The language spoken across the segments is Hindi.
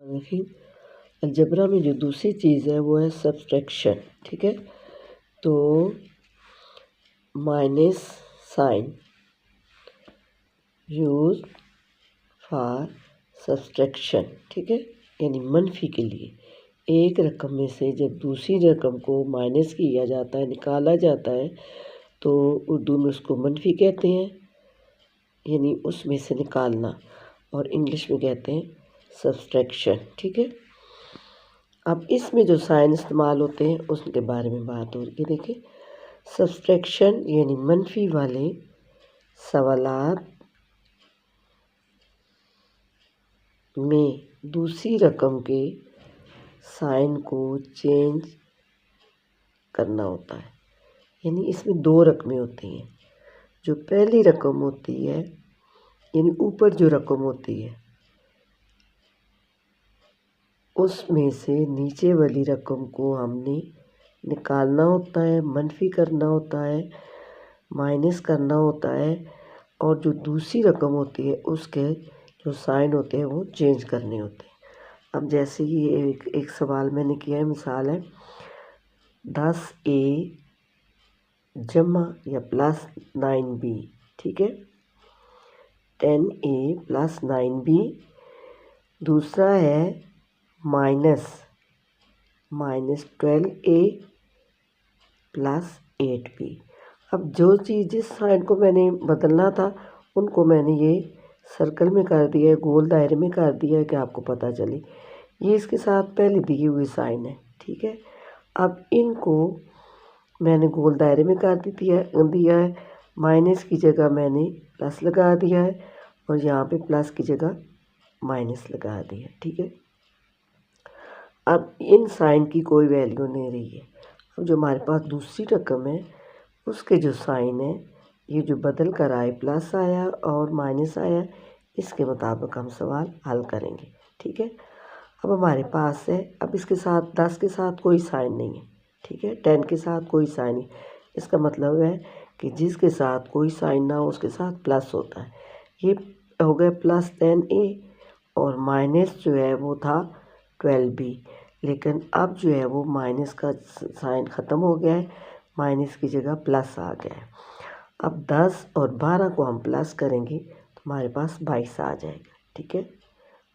देखिए अलजेब्रा में जो दूसरी चीज़ है वो है सब्सट्रैक्शन। ठीक है, तो minus sign use for subtraction. ठीक है, यानी मनफी के लिए एक रकम में से जब दूसरी रकम को माइनस किया जाता है, निकाला जाता है, तो उर्दू में उसको मनफी कहते हैं, यानी उसमें से निकालना, और इंग्लिश में कहते हैं सब्सट्रैक्शन। ठीक है, अब इसमें जो साइन इस्तेमाल होते हैं उसके बारे में बात हो रही है। देखिए सब्सट्रैक्शन यानी मनफी वाले सवालात में दूसरी रकम के साइन को चेंज करना होता है, यानी इसमें दो रकमें होती हैं। जो पहली रकम होती है यानी ऊपर जो रकम होती है उसमें से नीचे वाली रकम को हमने निकालना होता है, मनफी करना होता है, माइनस करना होता है, और जो दूसरी रकम होती है उसके जो साइन होते हैं वो चेंज करने होते हैं। अब जैसे ये एक सवाल मैंने किया है, मिसाल है 10A जमा या प्लस 9B। ठीक है, 10A प्लस 9B। दूसरा है माइनस 12A प्लस 8B। अब जो चीज़ जिस साइन को मैंने बदलना था उनको मैंने ये सर्कल में कर दिया है, गोल दायरे में कर दिया है कि आपको पता चले। ये इसके साथ पहले दी हुई साइन है। ठीक है, अब इनको मैंने गोल दायरे में कर दिया है। माइनस की जगह मैंने प्लस लगा दिया है और यहाँ पे प्लस की जगह माइनस लगा दिया। ठीक है, अब इन साइन की कोई वैल्यू नहीं रही है। अब जो हमारे पास दूसरी रकम है उसके जो साइन है, ये जो बदल कर आए, प्लस आया और माइनस आया, इसके मुताबिक हम सवाल हल करेंगे। ठीक है, अब हमारे पास है, अब इसके साथ 10 के साथ कोई साइन नहीं है। ठीक है, 10 के साथ कोई साइन नहीं, इसका मतलब है कि जिसके साथ कोई साइन ना हो उसके साथ प्लस होता है। ये हो गया प्लस 10A और माइनस जो है वो था 12B, लेकिन अब जो है वो माइनस का साइन ख़त्म हो गया है, माइनस की जगह प्लस आ गया है। अब 10 और 12 को हम प्लस करेंगे तो हमारे पास 22 आ जाएगा। ठीक है,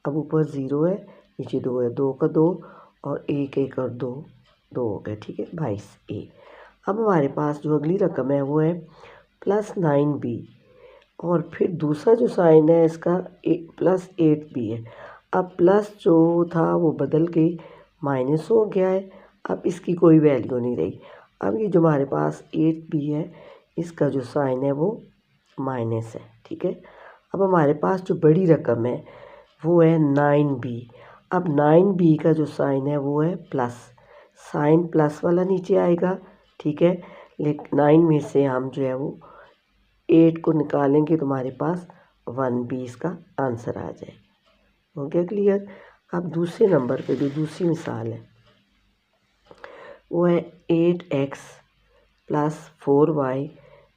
अब ऊपर 0 है, नीचे 2 है, 2 का 2 और 1 और 2 2 हो गए। ठीक है, 22A। अब हमारे पास जो अगली रकम है वो है प्लस 9B और फिर दूसरा जो साइन है इसका प्लस 8B है। अब प्लस जो था वो बदल के माइनस हो गया है, अब इसकी कोई वैल्यू नहीं रही। अब ये जो हमारे पास 8B है इसका जो साइन है वो माइनस है। ठीक है, अब हमारे पास जो बड़ी रकम है वो है 9B। अब 9B का जो साइन है वो है प्लस, साइन प्लस वाला नीचे आएगा। ठीक है, लेकिन 9 में से हम जो है वो 8 को निकालेंगे तो हमारे पास 1B इसका आंसर आ जाएगा। हो गया क्लियर। अब दूसरे नंबर पे जो दूसरी मिसाल है वो है 8x plus 4y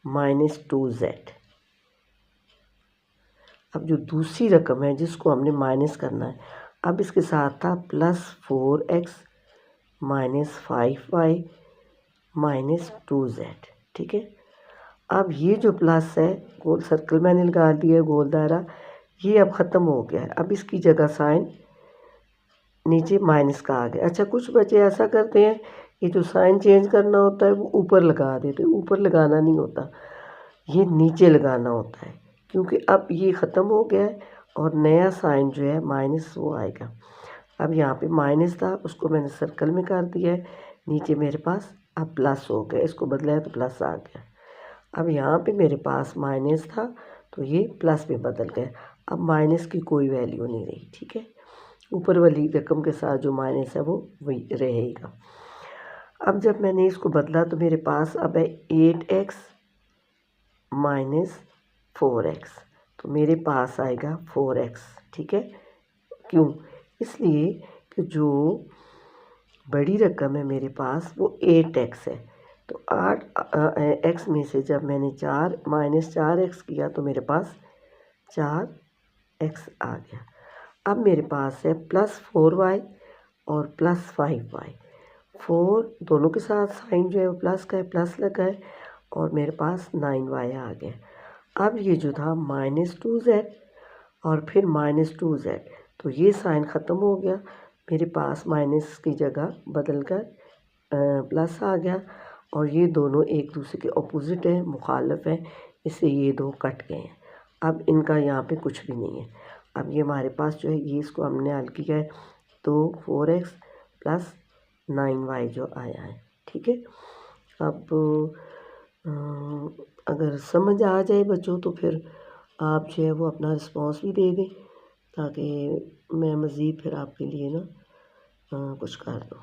minus 2z। अब जो दूसरी रकम है जिसको हमने माइनस करना है, अब इसके साथ था plus 4x minus 5y minus 2z। ठीक है, अब ये जो प्लस है गोल सर्कल मैंने लगा दिया, गोल दायरा, ये अब ख़त्म हो गया है। अब इसकी जगह साइन नीचे माइनस का आ गया। अच्छा, कुछ बच्चे ऐसा करते हैं ये जो साइन चेंज करना होता है वो ऊपर लगा देते हैं, ऊपर लगाना नहीं होता, ये नीचे लगाना होता है, क्योंकि अब ये ख़त्म हो गया है और नया साइन जो है माइनस वो आएगा। अब यहाँ पे माइनस था उसको मैंने सर्कल में कर दिया है, नीचे मेरे पास अब प्लस हो गया, इसको बदला है तो प्लस आ गया। अब यहाँ पे मेरे पास माइनस था तो ये प्लस में बदल गया, अब माइनस की कोई वैल्यू नहीं रही। ठीक है, ऊपर वाली रकम के साथ जो माइनस है वो वही रहेगा। अब जब मैंने इसको बदला तो मेरे पास अब है 8x माइनस 4x, तो मेरे पास आएगा 4x। ठीक है, क्यों? इसलिए कि जो बड़ी रकम है मेरे पास वो 8x है, तो 8x में से जब मैंने 4 माइनस 4x किया तो मेरे पास 4x आ गया। अब मेरे पास है +4y और +5y। 4 दोनों के साथ साइन जो है वो प्लस का है, प्लस लगा है, और मेरे पास 9y आ गया। अब ये जो था -2z और फिर -2z, तो ये साइन ख़त्म हो गया, मेरे पास माइनस की जगह बदल कर प्लस आ गया, और ये दोनों एक दूसरे के अपोजिट है, मुखालिफ है, इससे ये दो कट गए हैं। अब इनका यहाँ पे कुछ भी नहीं है। अब ये हमारे पास जो है ये इसको हमने हल किया है, तो 4x + 9y जो आया है। ठीक है। अब अगर समझ आ जाए बच्चों तो फिर आप जो है वो अपना रिस्पॉन्स भी दे दें, ताकि मैं मज़ीद फिर आपके लिए ना कुछ कर दूँ।